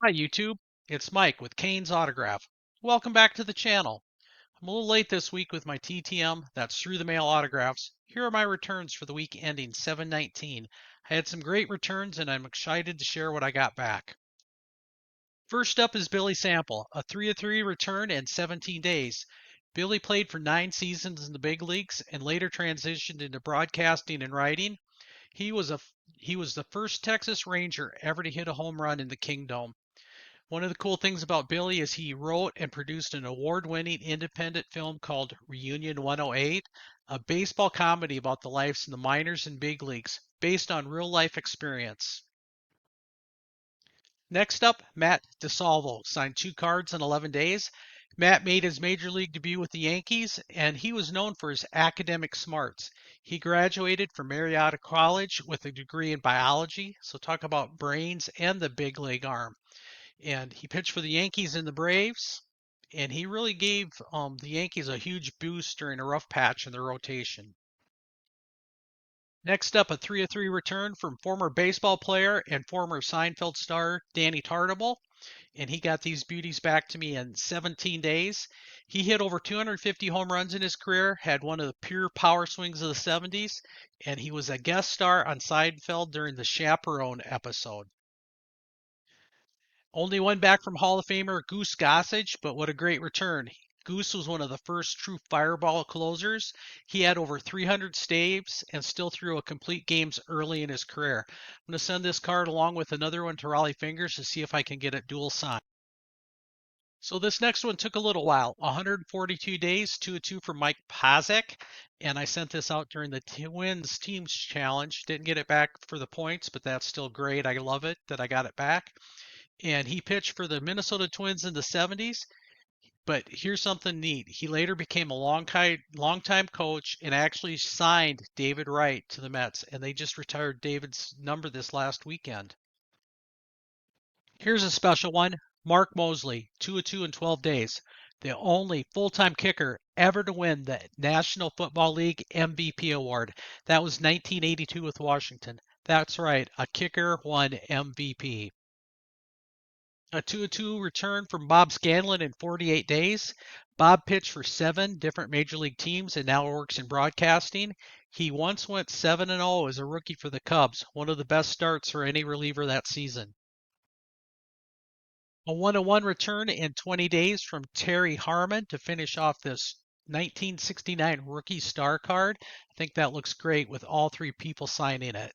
Hi YouTube, it's Mike with Kane's Autograph. Welcome back to the channel. I'm a little late this week with my TTM, that's through the mail autographs. Here are my returns for the week ending 7/19. I had some great returns and I'm excited to share what I got back. First up is Billy Sample, a 3-3 return in 17 days. Billy played for 9 seasons in the big leagues and later transitioned into broadcasting and writing. He was a he was the first Texas Ranger ever to hit a home run in the Kingdom. One of the cool things about Billy is he wrote and produced an award-winning independent film called Reunion 108, a baseball comedy about the lives in the minors and big leagues, based on real-life experience. Next up, Matt DeSalvo signed 2 cards in 11 days. Matt made his major league debut with the Yankees, and he was known for his academic smarts. He graduated from Marietta College with a degree in biology, so talk about brains and the big league arm. And he pitched for the Yankees and the Braves, and he really gave the Yankees a huge boost during a rough patch in their rotation. Next up, a 3-3 return from former baseball player and former Seinfeld star Danny Tartabull, and he got these beauties back to me in 17 days. He hit over 250 home runs in his career, had one of the pure power swings of the 70s, and he was a guest star on Seinfeld during the Chaperone episode. Only one back from Hall of Famer Goose Gossage, but what a great return. Goose was one of the first true fireball closers. He had over 300 saves and still threw a complete games early in his career. I'm going to send this card along with another one to Raleigh Fingers to see if I can get it dual signed. So this next one took a little while, 142 days, 2-2 for Mike Pazek, and I sent this out during the Twins Teams Challenge. Didn't get it back for the points, but that's still great. I love it that I got it back. And he pitched for the Minnesota Twins in the 70s. But here's something neat. He later became a long-time coach and actually signed David Wright to the Mets, and they just retired David's number this last weekend. Here's a special one. Mark Mosley, 2-2 in 12 days. The only full-time kicker ever to win the National Football League MVP award. That was 1982 with Washington. That's right, a kicker won MVP. A 2-2 return from Bob Scanlon in 48 days. Bob pitched for 7 different major league teams and now works in broadcasting. He once went 7-0 as a rookie for the Cubs, one of the best starts for any reliever that season. A 1-1 return in 20 days from Terry Harmon to finish off this 1969 rookie star card. I think that looks great with all 3 people signing it.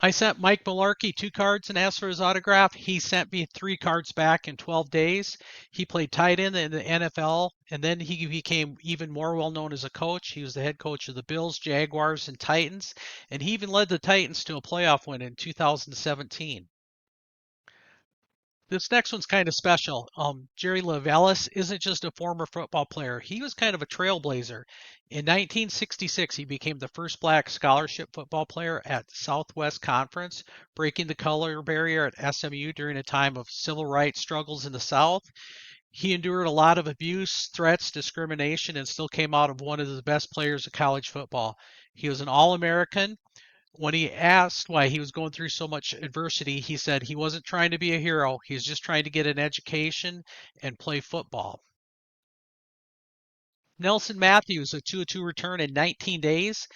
I sent Mike Malarkey 2 cards and asked for his autograph. He sent me 3 cards back in 12 days. He played tight end in the NFL, and then he became even more well known as a coach. He was the head coach of the Bills, Jaguars, and Titans, and he even led the Titans to a playoff win in 2017. This next one's kind of special. Jerry Levelis isn't just a former football player. He was kind of a trailblazer. In 1966, he became the first black scholarship football player at Southwest Conference, breaking the color barrier at SMU during a time of civil rights struggles in the South. He endured a lot of abuse, threats, discrimination, and still came out of one of the best players of college football. He was an All-American. When he asked why he was going through so much adversity, he said he wasn't trying to be a hero. He was just trying to get an education and play football. Nelson Matthews, a 2-2 return in 19 days.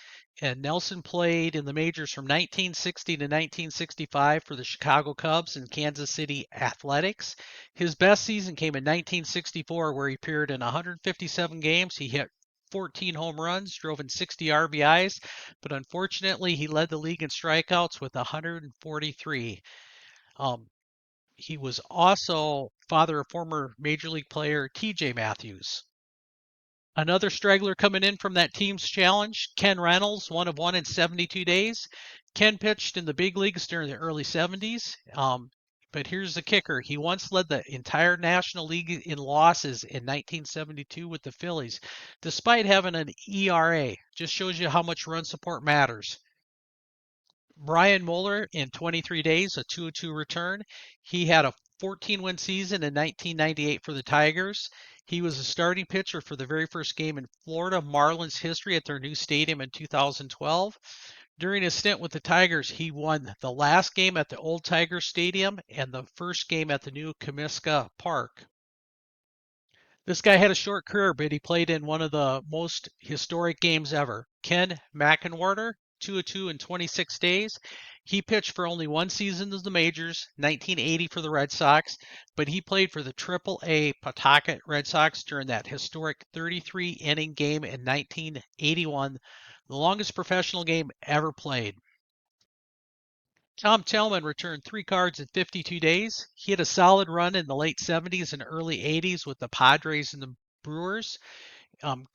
And Nelson played in the majors from 1960 to 1965 for the Chicago Cubs and Kansas City Athletics. His best season came in 1964, where he appeared in 157 games. He hit 14 home runs, drove in 60 RBIs, but unfortunately, he led the league in strikeouts with 143. Um, he was also father of former Major League player TJ Matthews. Another straggler coming in from that team's challenge, Ken Reynolds, 1 of 1 in 72 days. Ken pitched in the big leagues during the early 70s. But here's the kicker. He once led the entire National League in losses in 1972 with the Phillies, despite having an ERA. Just shows you how much run support matters. Brian Mueller in 23 days, a 2-2 return. He had a 14-win season in 1998 for the Tigers. He was a starting pitcher for the very first game in Florida Marlins history at their new stadium in 2012. During his stint with the Tigers, he won the last game at the old Tiger Stadium and the first game at the new Comiskey Park. This guy had a short career, but he played in one of the most historic games ever. Ken McEnwarter, 2-2 in 26 days. He pitched for only one season of the majors, 1980 for the Red Sox, but he played for the Triple-A Pawtucket Red Sox during that historic 33-inning game in 1981, the longest professional game ever played. Tom Tillman returned 3 cards in 52 days. He had a solid run in the late 70s and early 80s with the Padres and the Brewers.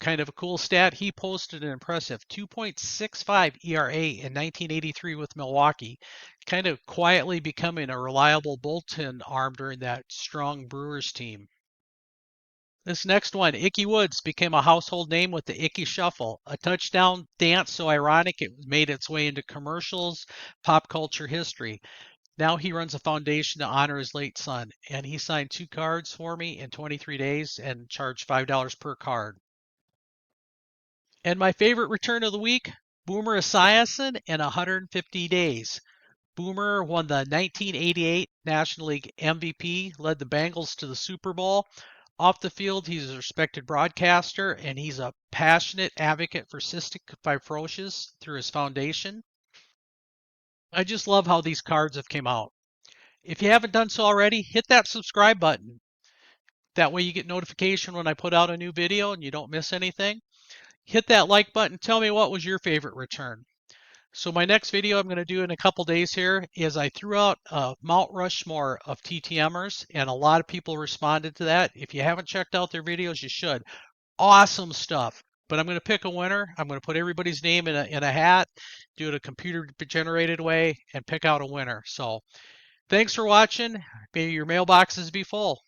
Kind of a cool stat, he posted an impressive 2.65 ERA in 1983 with Milwaukee, kind of quietly becoming a reliable bullpen arm during that strong Brewers team. This next one, Ickey Woods, became a household name with the Ickey Shuffle, a touchdown dance so ironic it made its way into commercials, pop culture history. Now he runs a foundation to honor his late son, and he signed 2 cards for me in 23 days and charged $5 per card. And my favorite return of the week, Boomer Esiason in 150 days. Boomer won the 1988 National League MVP, led the Bengals to the Super Bowl. Off the field, he's a respected broadcaster, and he's a passionate advocate for cystic fibrosis through his foundation. I just love how these cards have come out. If you haven't done so already, hit that subscribe button. That way you get notification when I put out a new video and you don't miss anything. Hit that like button. Tell me what was your favorite return. So my next video I'm going to do in a couple days here is I threw out a Mount Rushmore of TTMers, and a lot of people responded to that. If you haven't checked out their videos, you should. Awesome stuff. But I'm going to pick a winner. I'm going to put everybody's name in a hat, do it a computer generated way, and pick out a winner. So thanks for watching. May your mailboxes be full.